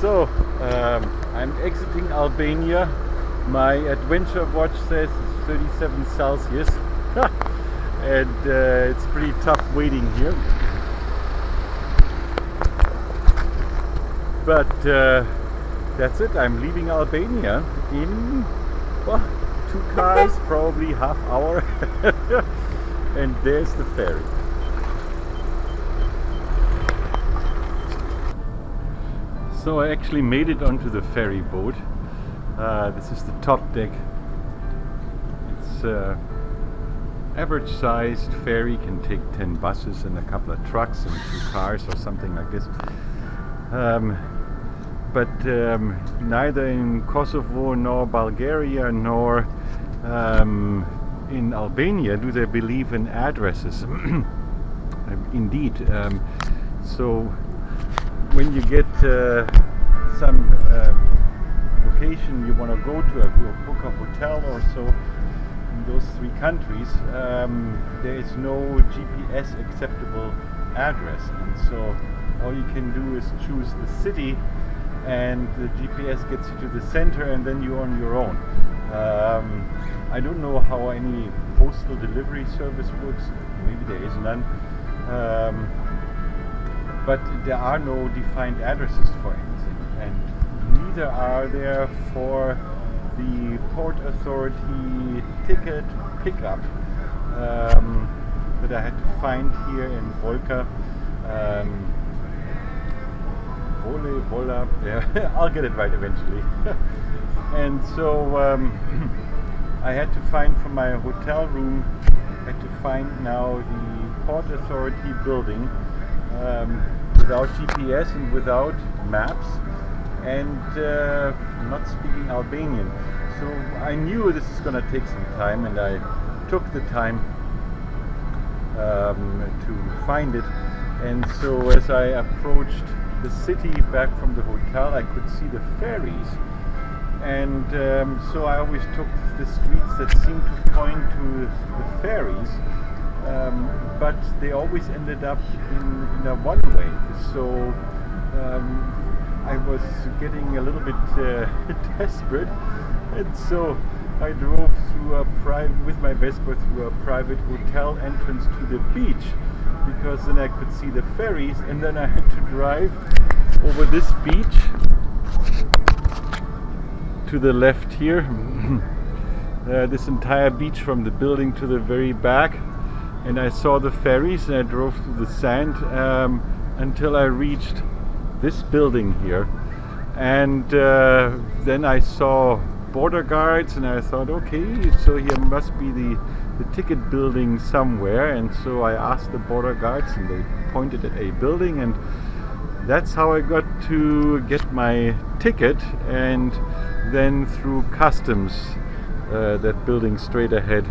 So, I'm exiting Albania. My adventure watch says it's 37 Celsius and it's pretty tough waiting here. But that's it, I'm leaving Albania in, well, 2 cars, probably half hour. And there's the ferry. So I actually made it onto the ferry boat. This is the top deck. It's average sized ferry, can take 10 buses and a couple of trucks and 2 cars or something like this. But neither in Kosovo nor Bulgaria nor in Albania do they believe in addresses. Indeed. So when you get some location you want to go to, book a hotel or so in those 3 countries, there is no GPS acceptable address, and so all you can do is choose the city and the GPS gets you to the center and then you're on your own. I don't know how any postal delivery service works, maybe there is none. But there are no defined addresses for anything, and neither are there for the Port Authority ticket pickup that I had to find here in Volka. Vola, yeah, I'll get it right eventually. And so I had to find from my hotel room, I had to find now the Port Authority building without GPS and without maps, and not speaking Albanian. So I knew this is going to take some time, and I took the time to find it. And so as I approached the city back from the hotel, I could see the ferries, and so I always took the streets that seemed to point to the ferries, but they always ended up in a one-way. So I was getting a little bit desperate, and so I drove through with my Vespa through a private hotel entrance to the beach, because then I could see the ferries, and then I had to drive over this beach to the left here. This entire beach from the building to the very back, and I saw the ferries, and I drove through the sand until I reached this building here, and then I saw border guards, and I thought, okay, so here must be the ticket building somewhere, and so I asked the border guards and they pointed at a building, and that's how I got to get my ticket, and then through customs, that building straight ahead,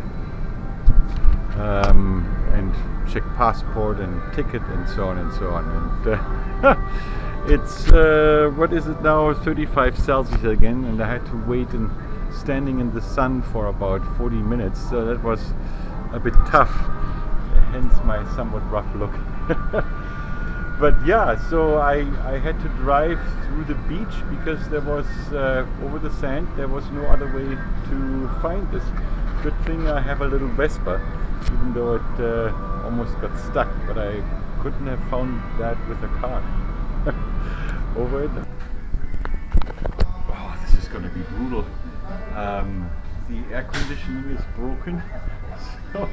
and check passport and ticket and so on and so on. And it's what is it now, 35 Celsius again, and I had to wait and standing in the sun for about 40 minutes, so that was a bit tough, hence my somewhat rough look. But yeah, so I had to drive through the beach because there was over the sand, there was no other way to find this. Good thing I have a little Vespa, even though it almost got stuck, but I couldn't have found that with a car. Over it. Oh, this is going to be brutal. The air conditioning is broken, so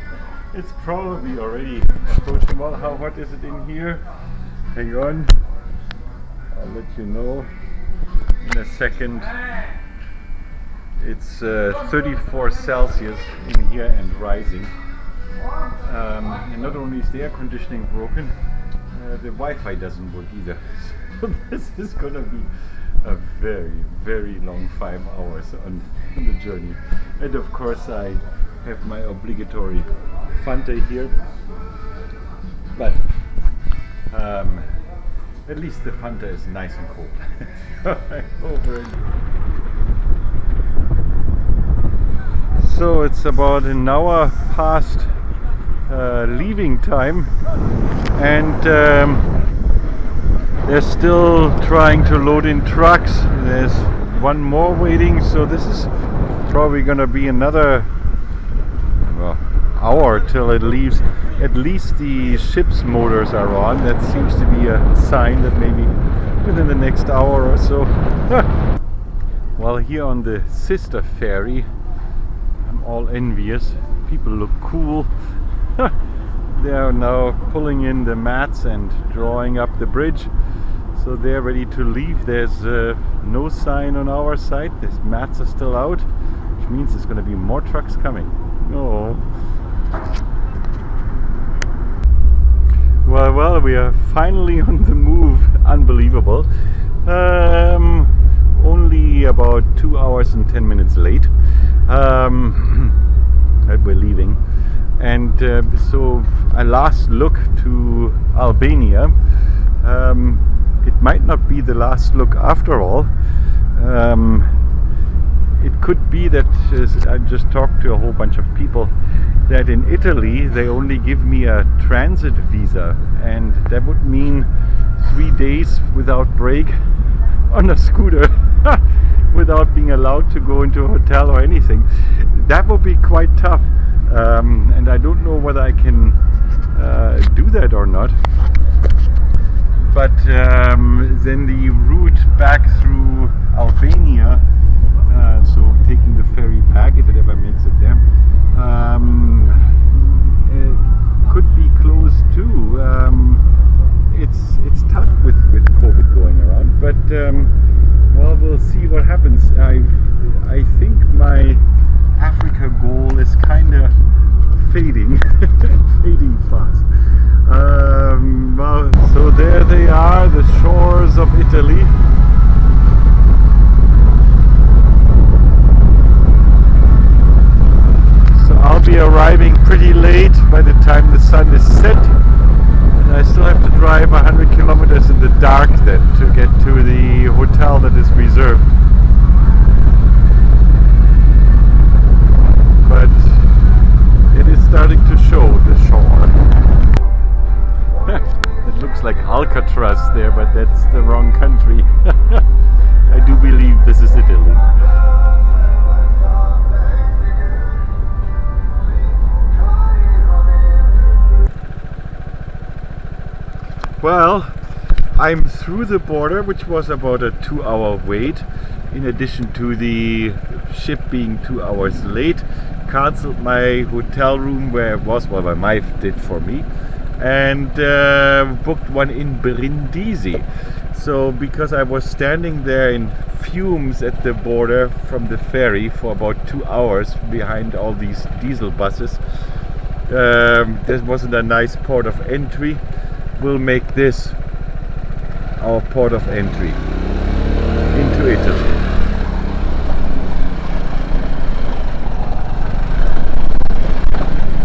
it's probably already approaching. Well, how hot is it in here? Hang on, I'll let you know in a second. It's 34 Celsius in here and rising. And not only is the air conditioning broken, the Wi-Fi doesn't work either. So this is gonna be a very, very long 5 hours on the journey. And of course I have my obligatory Fanta here, but at least the Fanta is nice and cold. Over it. So it's about an hour past leaving time, and They're still trying to load in trucks. There's one more waiting, so this is probably gonna be another hour till it leaves. At least the ship's motors are on. That seems to be a sign that maybe within the next hour or so. While here on the sister ferry, I'm all envious. People look cool. They are now pulling in the mats and drawing up the bridge, so they're ready to leave. There's no sign on our side. The mats are still out, which means there's going to be more trucks coming. Oh. Well, we are finally on the move. Unbelievable. Only about 2 hours and 10 minutes late that we're leaving. And so a last look to Albania. It might not be the last look after all. It could be that I just talked to a whole bunch of people that in Italy they only give me a transit visa, and that would mean 3 days without break on a scooter without being allowed to go into a hotel or anything. That would be quite tough, and I don't know whether I can do that or not. But then the route back through Albania, so taking the ferry back, if it ever makes it there, it could be closed too. It's tough with COVID going around, but well, we'll see what happens. I think my Africa goal is kind of fading, fading fast. Well, so there they are, the shores of Italy. So I'll be arriving pretty late by the time the sun is set. And I still have to drive 100 kilometers in the dark then to get to the hotel that is reserved. But it is starting to show the shore. It looks like Alcatraz there, but that's the wrong country. I do believe this is Italy. Well, I'm through the border, which was about a 2-hour wait. In addition to the ship being 2 hours late, cancelled my hotel room where it was, well, my wife did for me, and booked one in Brindisi. So because I was standing there in fumes at the border from the ferry for about 2 hours behind all these diesel buses, this wasn't a nice port of entry. We'll make this our port of entry into Italy.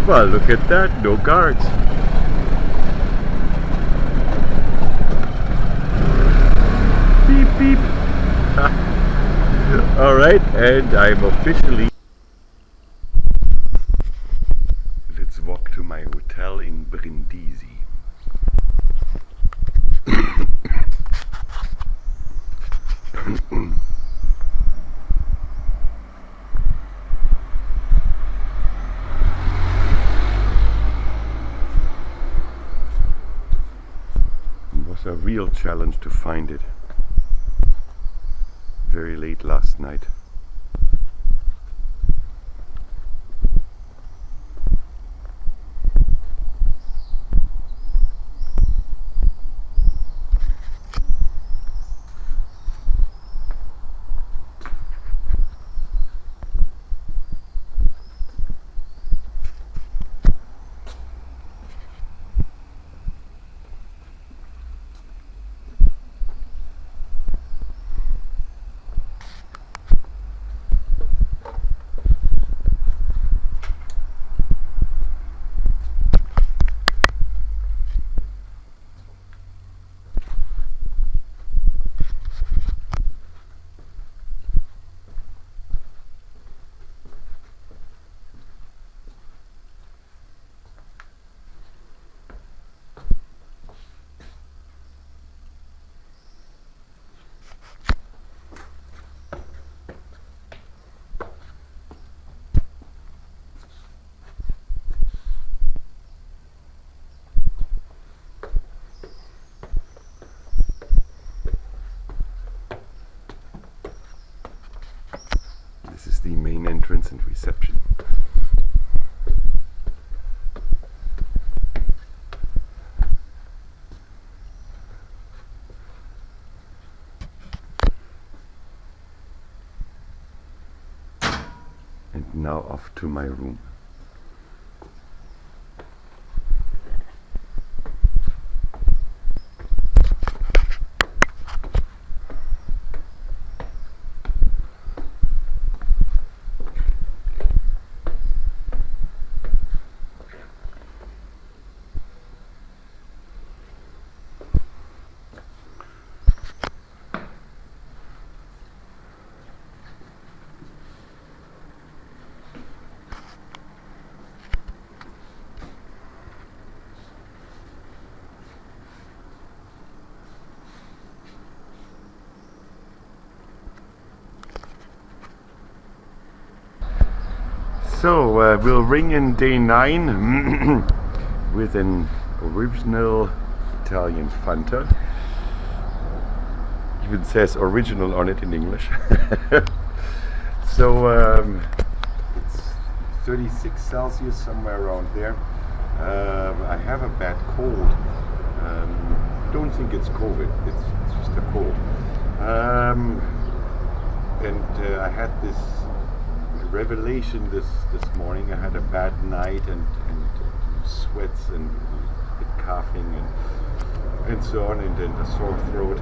Well, look at that, no guards. Beep beep. Alright, and I'm officially... Let's walk to my hotel in Brindisi. It was a real challenge to find it. Very late last night. now off to my room. So we'll ring in day 9 with an original Italian Fanta. Even says original on it in English. So it's 36 Celsius, somewhere around there. I have a bad cold. Don't think it's COVID, it's just a cold. And I had this revelation this morning. I had a bad night and sweats and coughing and so on, and a sore throat.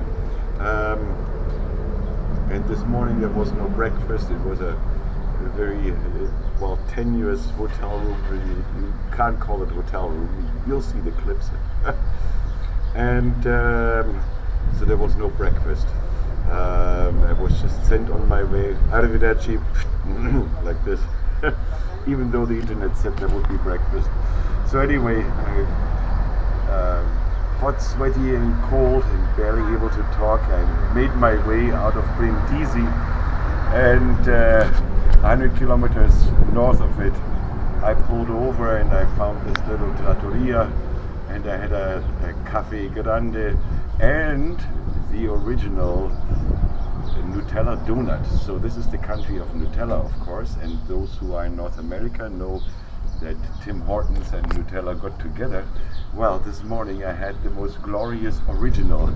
And this morning there was no breakfast. It was a very well tenuous hotel room. You can't call it hotel room. You'll see the clips. And so there was no breakfast. I was just sent on my way, arrivederci, like this, even though the internet said there would be breakfast. So anyway, hot, sweaty and cold and barely able to talk, I made my way out of Brindisi, and 100 kilometers north of it, I pulled over and I found this little trattoria, and I had a cafe grande and the original Nutella donut. So this is the country of Nutella, of course, and those who are in North America know that Tim Hortons and Nutella got together. Well, this morning I had the most glorious original.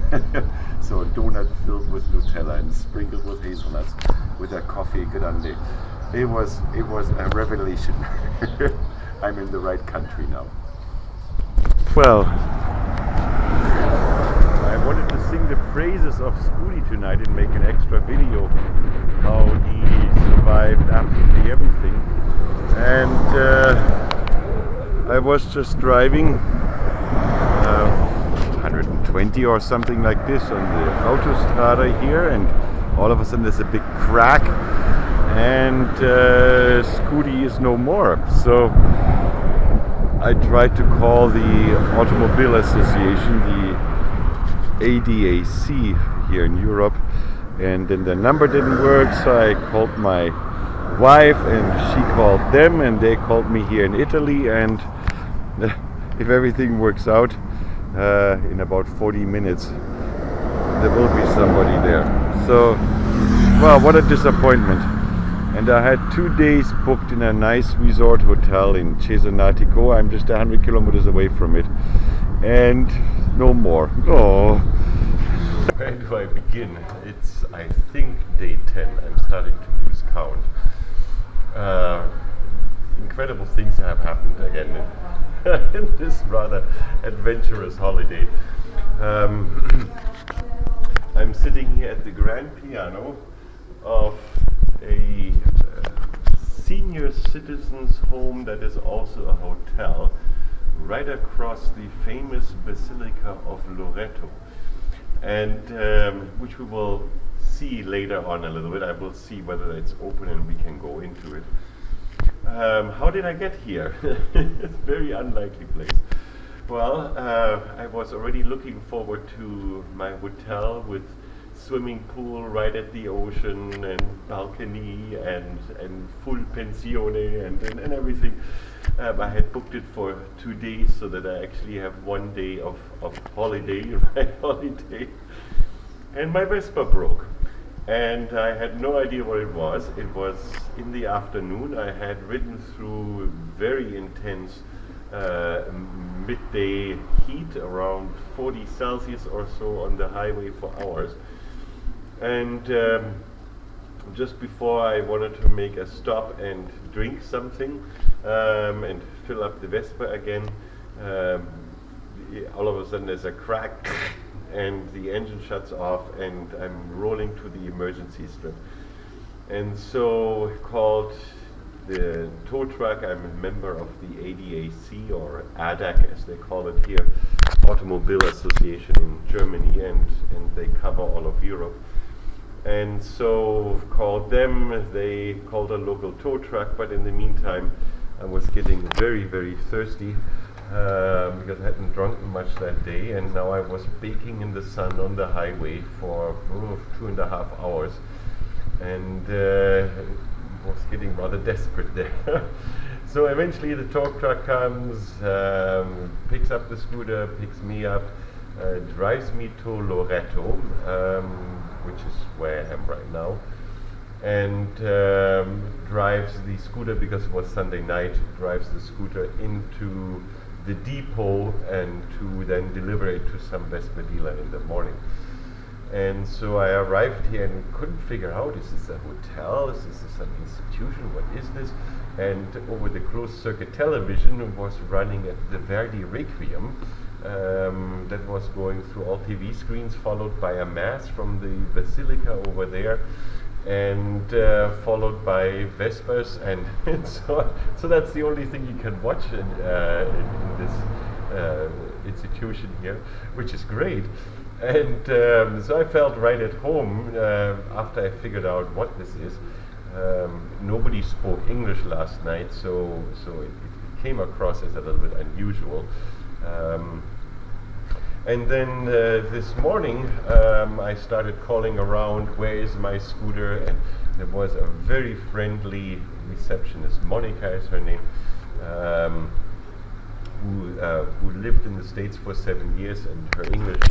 So a donut filled with Nutella and sprinkled with hazelnuts with a coffee grande. It was a revelation. I'm in the right country now. Well, I wanted to sing the praises of Scooty tonight and make an extra video how he survived absolutely everything. And I was just driving 120 or something like this on the Autostrada here, and all of a sudden there's a big crack, and Scooty is no more. So I tried to call the Automobile Association, the ADAC here in Europe, and then the number didn't work, so I called my wife and she called them, and they called me here in Italy, and if everything works out, in about 40 minutes there will be somebody there. So, well, what a disappointment. And I had 2 days booked in a nice resort hotel in Cesenatico. I'm just 100 kilometers away from it, and no more. Oh. Where do I begin? It's, I think, day 10. I'm starting to lose count. Incredible things have happened again in this rather adventurous holiday. I'm sitting here at the grand piano of a senior citizens home that is also a hotel right across the famous Basilica of Loreto, and which we will see later on a little bit. I will see whether it's open and we can go into it. How did I get here? It's a very unlikely place. Well, I was already looking forward to my hotel with swimming pool right at the ocean and balcony and full pensione and everything. I had booked it for 2 days so that I actually have 1 day of holiday, right, holiday. And my Vespa broke. And I had no idea what it was. It was in the afternoon. I had ridden through very intense midday heat, around 40 Celsius or so on the highway for hours. And just before I wanted to make a stop and drink something and fill up the Vespa again, um, all of a sudden there's a crack and the engine shuts off and I'm rolling to the emergency strip. And so called the tow truck. I'm a member of the ADAC, or ADAC as they call it here, Automobile Association in Germany, and they cover all of Europe. And so called them, they called a local tow truck, but in the meantime I was getting very, very thirsty because I hadn't drunk much that day, and now I was baking in the sun on the highway for 2.5 hours, and was getting rather desperate there. So eventually the tow truck comes, picks up the scooter, picks me up, drives me to Loreto, which is where I am right now, and drives the scooter, because it was Sunday night, drives the scooter into the depot and to then deliver it to some Vespa dealer in the morning. And so I arrived here and couldn't figure out, is this a hotel, is this an institution, what is this? And over the closed circuit television was running at the Verdi Requiem, that was going through all TV screens, followed by a mass from the basilica over there, and followed by Vespers, and so that's the only thing you can watch in this institution here, which is great. And so I felt right at home after I figured out what this is. Nobody spoke English last night, so it came across as a little bit unusual. And then this morning I started calling around, where is my scooter? And there was a very friendly receptionist, Monica is her name, who lived in the States for 7 years, and her English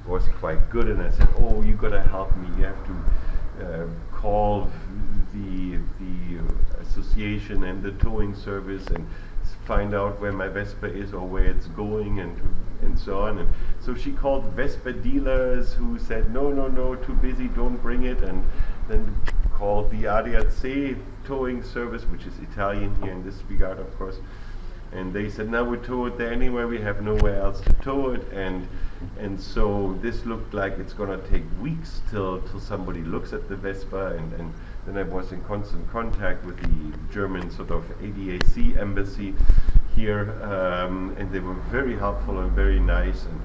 was quite good. And I said, oh, you gotta help me, you have to call the association and the towing service and find out where my Vespa is or where it's going, and so on. And so she called Vespa dealers, who said no, too busy, don't bring it, and then called the ADAC towing service, which is Italian here in this regard, of course, and they said, no, we tow it there anyway, we have nowhere else to tow it. And so this looked like it's gonna take weeks till somebody looks at the Vespa, and then I was in constant contact with the German sort of ADAC embassy here, and they were very helpful and very nice. And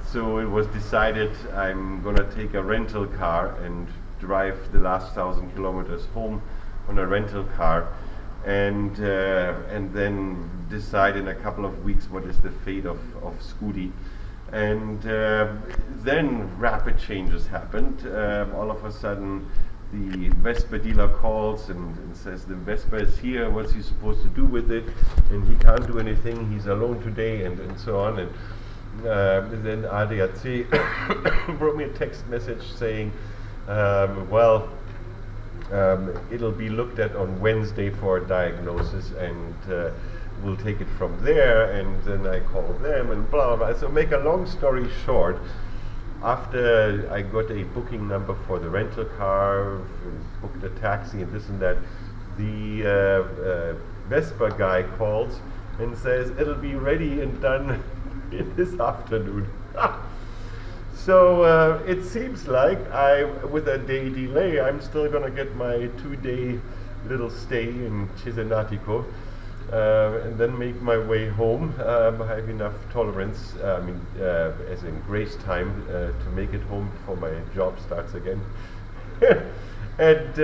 so it was decided I'm gonna take a rental car and drive the last 1,000 kilometers home on a rental car, and then decide in a couple of weeks what is the fate of Scooty. And then rapid changes happened. All of a sudden the Vespa dealer calls and says, the Vespa is here, what's he supposed to do with it? And he can't do anything, he's alone today, and so on. And then ADAC wrote me a text message saying, it'll be looked at on Wednesday for a diagnosis, and we'll take it from there. And then I called them and blah, blah, blah. So make a long story short, after I got a booking number for the rental car, booked a taxi and this and that, the Vespa guy calls and says it'll be ready and done this afternoon. So it seems like with a day delay, I'm still going to get my 2-day little stay in Cesenatico, and then make my way home. I have enough tolerance, as in grace time, to make it home before my job starts again. And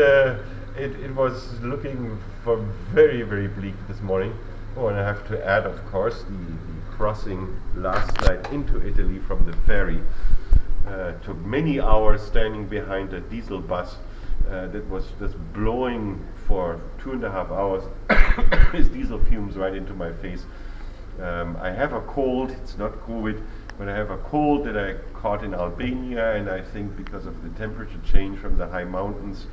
it was looking for very, very bleak this morning. Oh, and I have to add, of course, the crossing last night into Italy from the ferry. Took many hours standing behind a diesel bus that was just blowing for 2.5 hours with diesel fumes right into my face. I have a cold, it's not COVID, but I have a cold that I caught in Albania, and I think because of the temperature change from the high mountains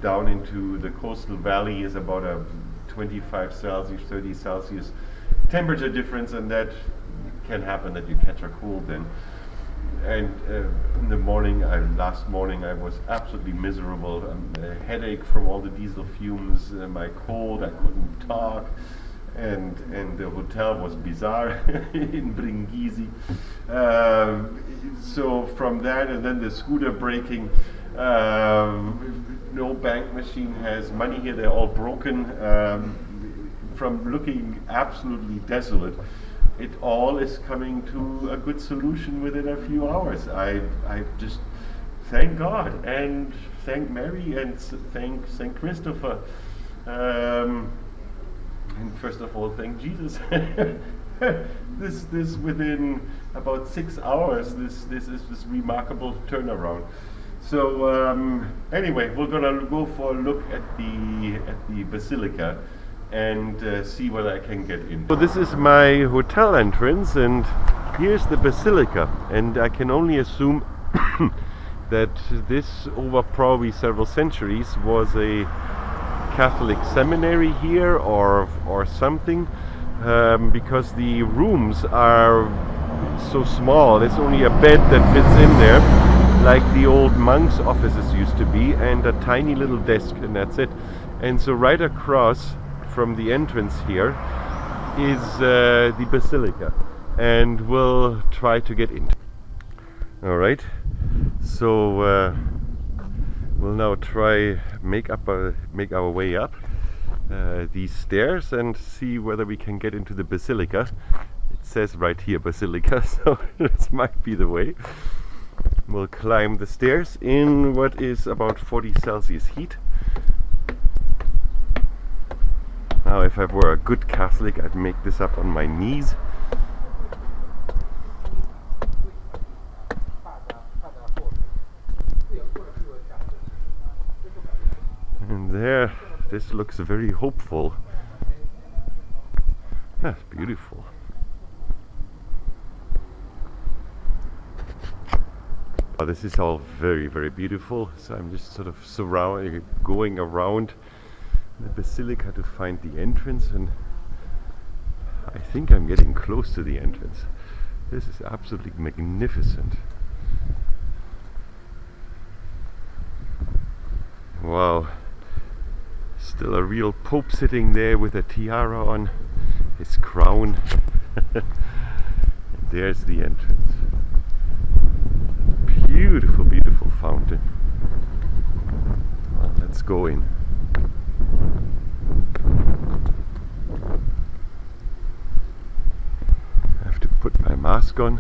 down into the coastal valley is about a 25 Celsius, 30 Celsius temperature difference, and that can happen that you catch a cold then. in the morning, last morning, I was absolutely miserable. A headache from all the diesel fumes, my cold, I couldn't talk, and the hotel was bizarre in Brindisi. So from that, and then the scooter braking. No bank machine has money here. They're all broken. From looking absolutely desolate, it all is coming to a good solution within a few hours. I just thank God and thank Mary and thank Saint Christopher, and first of all thank Jesus. This within about 6 hours. This is this remarkable turnaround. So anyway, we're gonna go for a look at the basilica and see what I can get in. So this is my hotel entrance, and here's the basilica, and I can only assume that this, over probably several centuries, was a Catholic seminary here or something, because the rooms are so small. There's only a bed that fits in there, like the old monks' offices used to be, and a tiny little desk, and that's it. And so right across from the entrance here is the basilica, and we'll try to get into. All right, so we'll now try make our way up these stairs and see whether we can get into the basilica. It says right here basilica, so this might be the way. We'll climb the stairs in what is about 40 Celsius heat. Now, if I were a good Catholic, I'd make this up on my knees. And there, this looks very hopeful. That's beautiful. Oh, this is all very, very beautiful. So I'm just sort of going around the basilica to find the entrance, and I think I'm getting close to the entrance. This is absolutely magnificent. Wow. Still a real pope sitting there with a tiara on his crown. And there's the entrance. Beautiful, beautiful fountain. Well, let's go in. I have to put my mask on.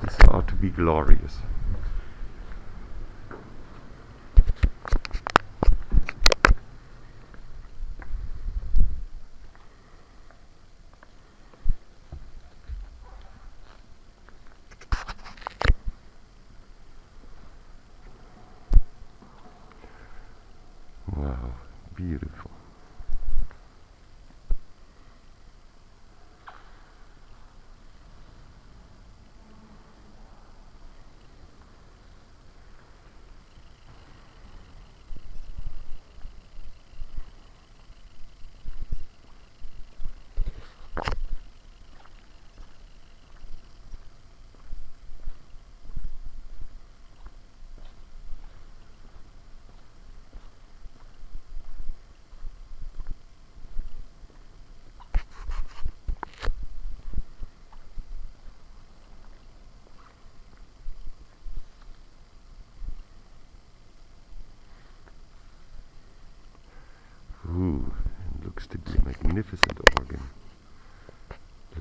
This ought to be glorious. Wow, beautiful. Ooh, it looks to be a magnificent organ.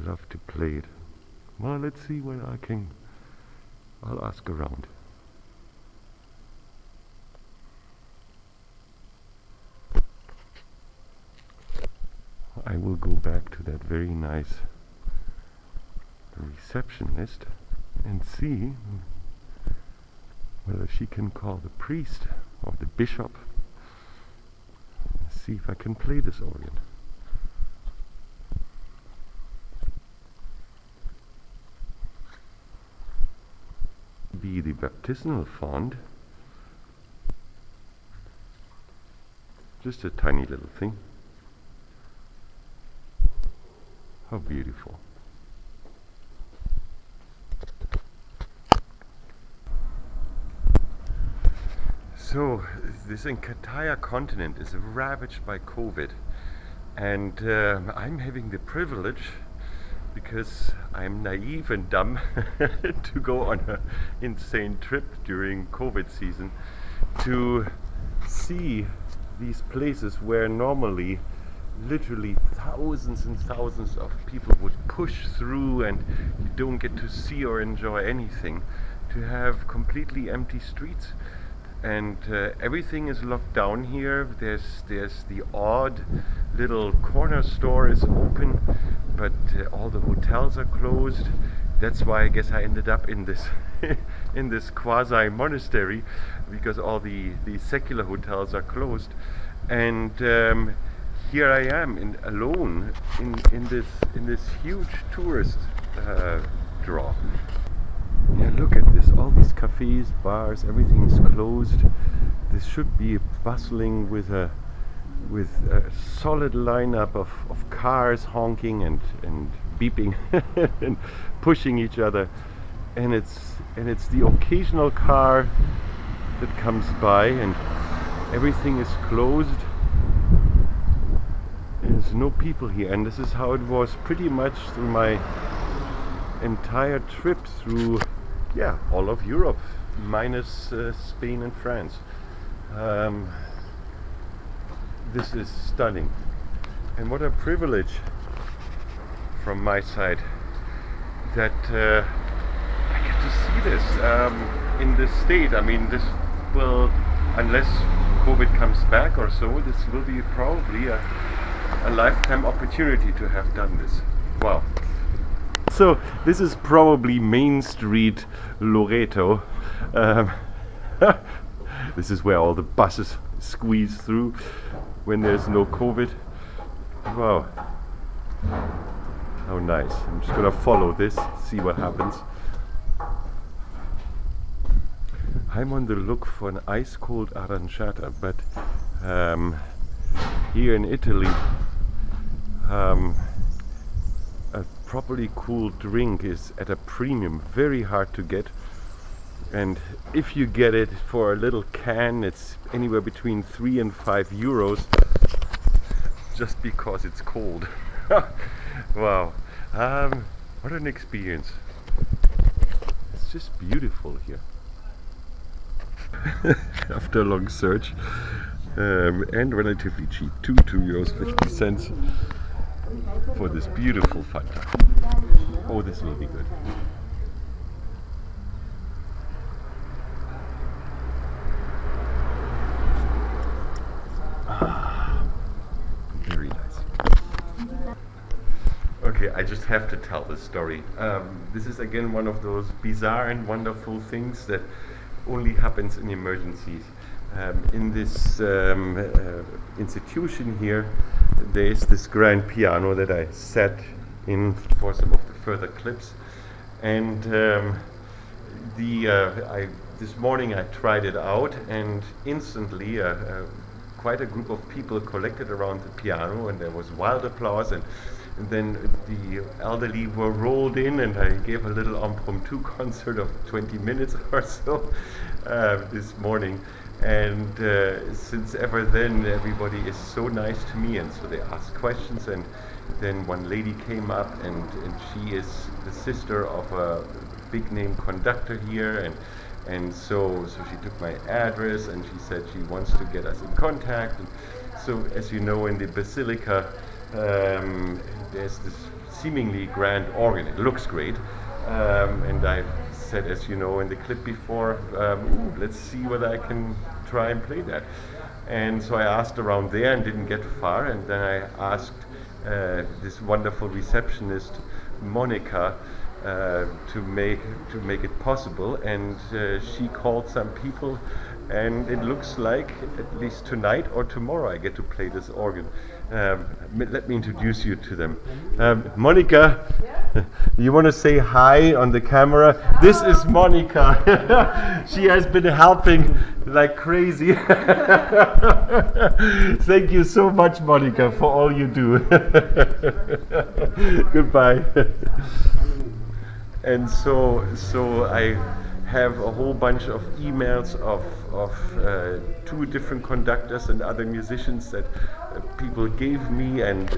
Love to play it. Well, let's see where I'll ask around. I will go back to that very nice receptionist and see whether she can call the priest or the bishop. See if I can play this organ. be the baptismal font. Just a tiny little thing. How beautiful. So this entire continent is ravaged by COVID, and I'm having the privilege, because I'm naive and dumb, to go on an insane trip during COVID season to see these places where normally literally thousands and thousands of people would push through and you don't get to see or enjoy anything, to have completely empty streets. And everything is locked down here. There's the odd little corner store is open, but all the hotels are closed. That's why I guess I ended up in this in this quasi monastery, because all the secular hotels are closed. And here I am alone in this huge tourist draw. Yeah, look at this, all these cafes, bars, everything's closed. This should be bustling with a solid lineup of cars honking and beeping and pushing each other. And it's the occasional car that comes by, and everything is closed. There's no people here, and this is how it was pretty much through my entire trip through all of Europe, minus Spain and France. This is stunning, and what a privilege from my side that I get to see this in this state. I mean, this will, unless COVID comes back or so, this will be probably a lifetime opportunity to have done this. Wow. So this is probably Main Street, Loreto. This is where all the buses squeeze through when there's no COVID. Wow, how nice. I'm just gonna follow this, see what happens. I'm on the look for an ice cold aranciata, but here in Italy a properly cool drink is at a premium, very hard to get, and if you get it for a little can, it's anywhere between 3 and 5 euros, just because it's cold. Wow, what an experience. It's just beautiful here. After a long search, and relatively cheap, 2 euros 50 cents for this beautiful Fanta. Oh, this will be good. Very nice. Okay, I just have to tell this story. This is again one of those bizarre and wonderful things that only happens in emergencies. In this institution here, there is this grand piano that I sat in for some of the further clips, and this morning I tried it out, and instantly quite a group of people collected around the piano, and there was wild applause, and then the elderly were rolled in, and I gave a little impromptu concert of 20 minutes or so this morning. And since ever then, everybody is so nice to me, and so they ask questions. And then one lady came up, and she is the sister of a big name conductor here, and so she took my address, and she said she wants to get us in contact. And so, as you know, in the basilica there's this seemingly grand organ. It looks great, and I said, as you know in the clip before, let's see whether I can try and play that. And so I asked around there and didn't get far, and then I asked this wonderful receptionist, Monica, to make it possible, and she called some people, and it looks like at least tonight or tomorrow I get to play this organ. Let me introduce you to them. Monica, you want to say hi on the camera? Hello. This is Monica. She has been helping like crazy. Thank you so much, Monica, for all you do. Goodbye. And so I have a whole bunch of emails of two different conductors and other musicians that people gave me, and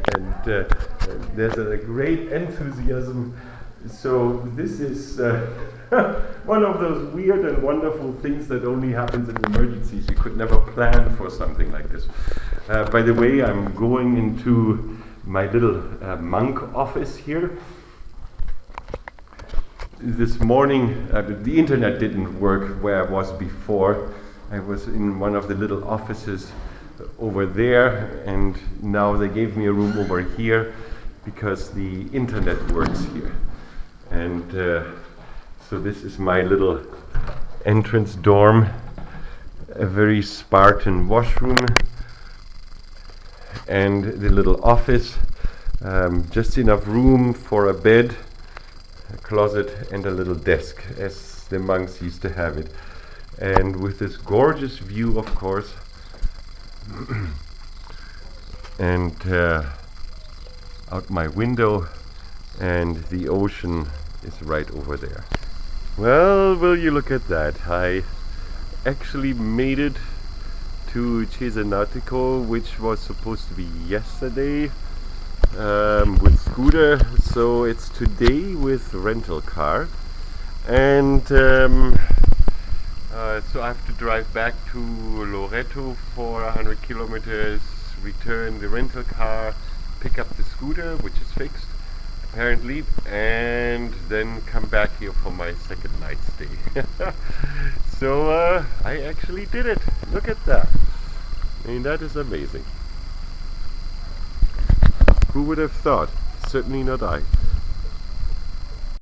there's a great enthusiasm. So this is one of those weird and wonderful things that only happens in emergencies. You could never plan for something like this. By the way, I'm going into my little monk office here. This morning, the internet didn't work where I was before. I was in one of the little offices over there, and now they gave me a room over here because the internet works here. And so this is my little entrance dorm, a very Spartan washroom, and the little office, just enough room for a bed, a closet, and a little desk, as the monks used to have it. And with this gorgeous view, of course, and out my window, and the ocean is right over there. Well, will you look at that? I actually made it to Cesenatico, which was supposed to be yesterday, with scooter, so it's today with rental car, and so I have to drive back to Loreto for 100 kilometers, return the rental car, pick up the scooter, which is fixed apparently, and then come back here for my second night stay. So I actually did it. Look at that. I mean, that is amazing. Who would have thought? Certainly not I.